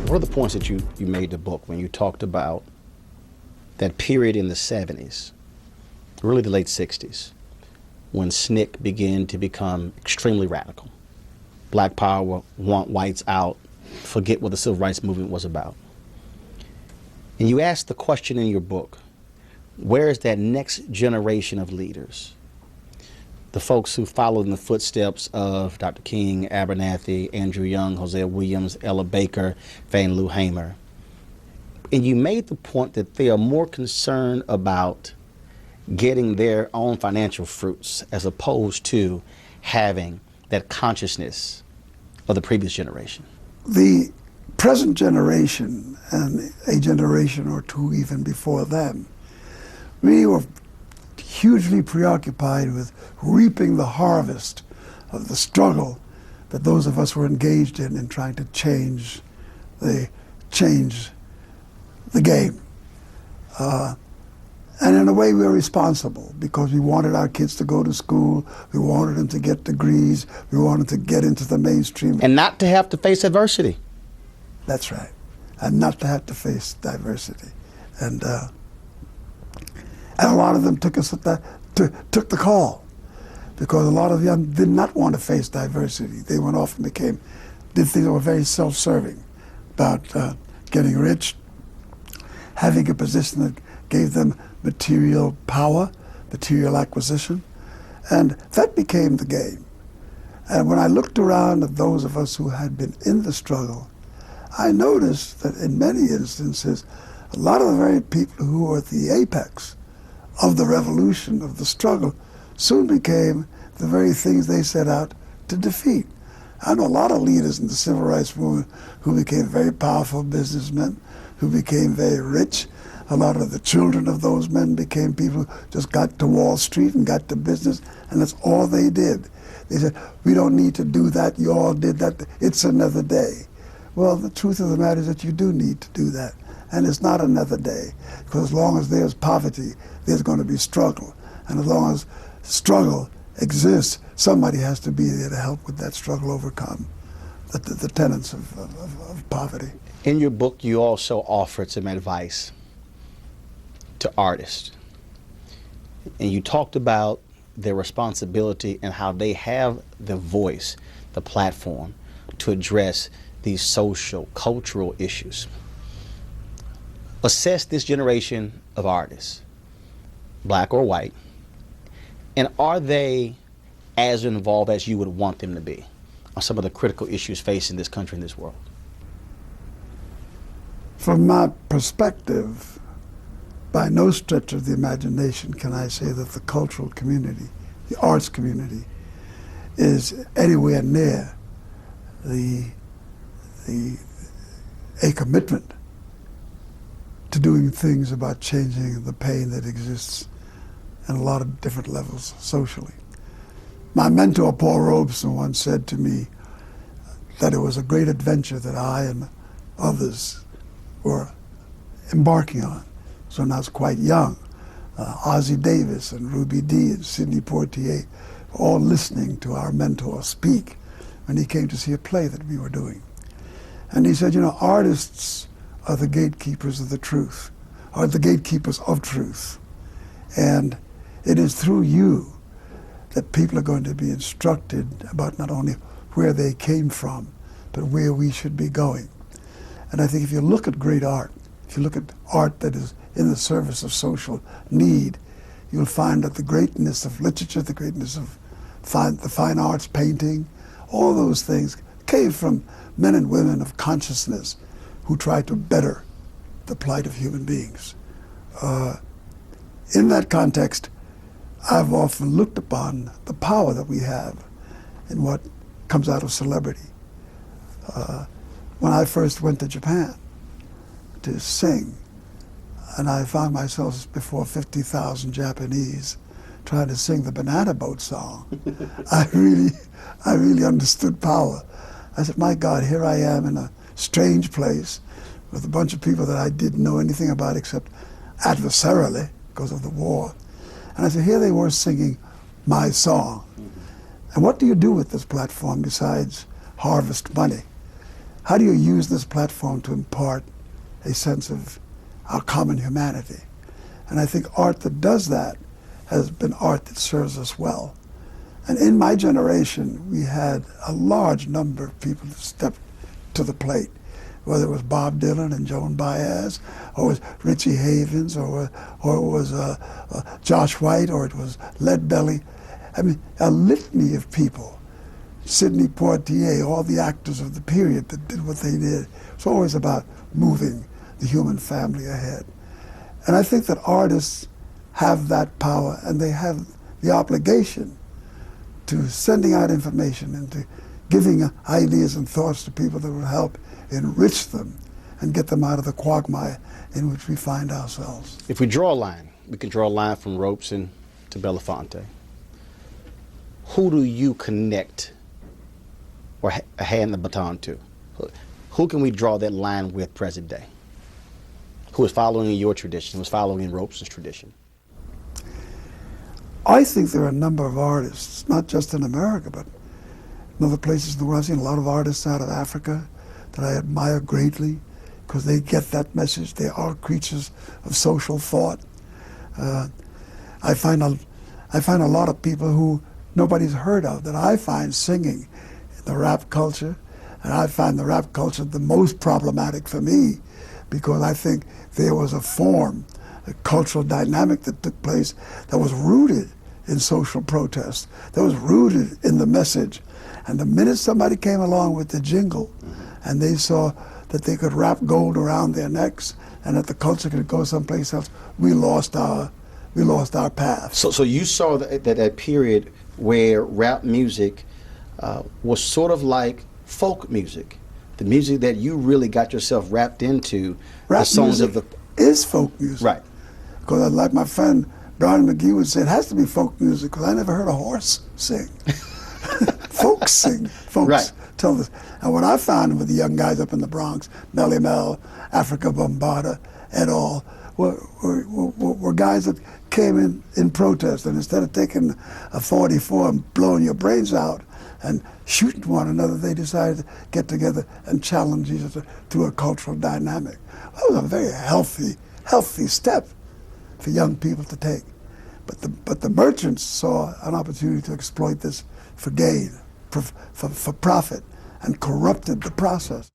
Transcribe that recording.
One of the points that you made in the book when you talked about that period in the 70s, really the late 60s, when SNCC began to become extremely radical. Black power, want whites out, forget what the civil rights movement was about. And you asked the question in your book, where is that next generation of leaders? The folks who followed in the footsteps of Dr. King, Abernathy, Andrew Young, Hosea Williams, Ella Baker, Fannie Lou Hamer. And you made the point that they are more concerned about getting their own financial fruits as opposed to having that consciousness of the previous generation. The present generation and a generation or two even before them, we were hugely preoccupied with reaping the harvest of the struggle that those of us were engaged in trying to change the game. And in a way we were responsible because we wanted our kids to go to school, we wanted them to get degrees, we wanted to get into the mainstream. And not to have to face adversity. That's right. And not to have to face diversity. And a lot of them took the call because a lot of them did not want to face diversity. They went off and did things that were very self-serving about getting rich, having a position that gave them material power, material acquisition, and that became the game. And when I looked around at those of us who had been in the struggle, I noticed that in many instances, a lot of the very people who were at the apex of the revolution, of the struggle, soon became the very things they set out to defeat. I know a lot of leaders in the civil rights movement who became very powerful businessmen, who became very rich. A lot of the children of those men became people who just got to Wall Street and got to business, and that's all they did. They said, we don't need to do that, you all did that, it's another day. Well, the truth of the matter is that you do need to do that, and it's not another day, because as long as there's poverty, there's going to be struggle, and as long as struggle exists, somebody has to be there to help with that struggle overcome the tenets of poverty. In your book, you also offered some advice to artists. And you talked about their responsibility and how they have the voice, the platform, to address these social, cultural issues. Assess this generation of artists, black or white, and are they as involved as you would want them to be on some of the critical issues facing this country and this world? From my perspective, by no stretch of the imagination can I say that the cultural community, the arts community, is anywhere near a commitment to doing things about changing the pain that exists at a lot of different levels socially. My mentor, Paul Robeson, once said to me that it was a great adventure that I and others were embarking on. So when I was quite young, Ossie Davis and Ruby Dee and Sidney Poitier were all listening to our mentor speak when he came to see a play that we were doing. And he said, you know, artists are the gatekeepers of the truth, are the gatekeepers of truth. And it is through you that people are going to be instructed about not only where they came from, but where we should be going. And I think if you look at great art, if you look at art that is in the service of social need, you'll find that the greatness of literature, the greatness of the fine arts, painting, all those things came from men and women of consciousness who tried to better the plight of human beings. In that context, I've often looked upon the power that we have in what comes out of celebrity. When I first went to Japan to sing, and I found myself before 50,000 Japanese trying to sing the Banana Boat song, I really understood power. I said, my God, here I am in a strange place with a bunch of people that I didn't know anything about except adversarially because of the war. And I said, here they were singing my song. And what do you do with this platform besides harvest money? how do you use this platform to impart a sense of our common humanity? And I think art that does that has been art that serves us well. And in my generation, we had a large number of people that stepped to the plate, whether it was Bob Dylan and Joan Baez, or it was Richie Havens, or it was Josh White, or it was Leadbelly. I mean, a litany of people. Sidney Poitier, all the actors of the period that did what they did. It's always about moving the human family ahead. And I think that artists have that power, and they have the obligation to sending out information and to giving ideas and thoughts to people that will help enrich them and get them out of the quagmire in which we find ourselves. If we draw a line, we can draw a line from Robeson to Belafonte. Who do you connect or hand the baton to? Who can we draw that line with present day? Who is following in your tradition, who is following in Robeson's tradition? I think there are a number of artists, not just in America, but in other places in the world. I've seen a lot of artists out of Africa that I admire greatly because they get that message. They are creatures of social thought. I find a lot of people who nobody's heard of that I find singing in the rap culture, and I find the rap culture the most problematic for me because I think there was a form, a cultural dynamic that took place that was rooted in social protest, that was rooted in the message. And the minute somebody came along with the jingle and they saw that they could wrap gold around their necks and that the culture could go someplace else, we lost our path. So you saw that period where rap music was sort of like folk music, the music that you really got yourself wrapped into. Rap the songs music of the is folk music. Right. Because like my friend Brownie McGee would say, it has to be folk music because I never heard a horse sing. Folks sing. Folks right. tell this. And what I found with the young guys up in the Bronx, Melly Mel, Africa Bombada, et al., were guys that came in protest, and instead of taking a 44 and blowing your brains out and shooting one another, they decided to get together and challenge each other through a cultural dynamic. That was a very healthy step for young people to take. But the merchants saw an opportunity to exploit this for gain, for profit, and corrupted the process.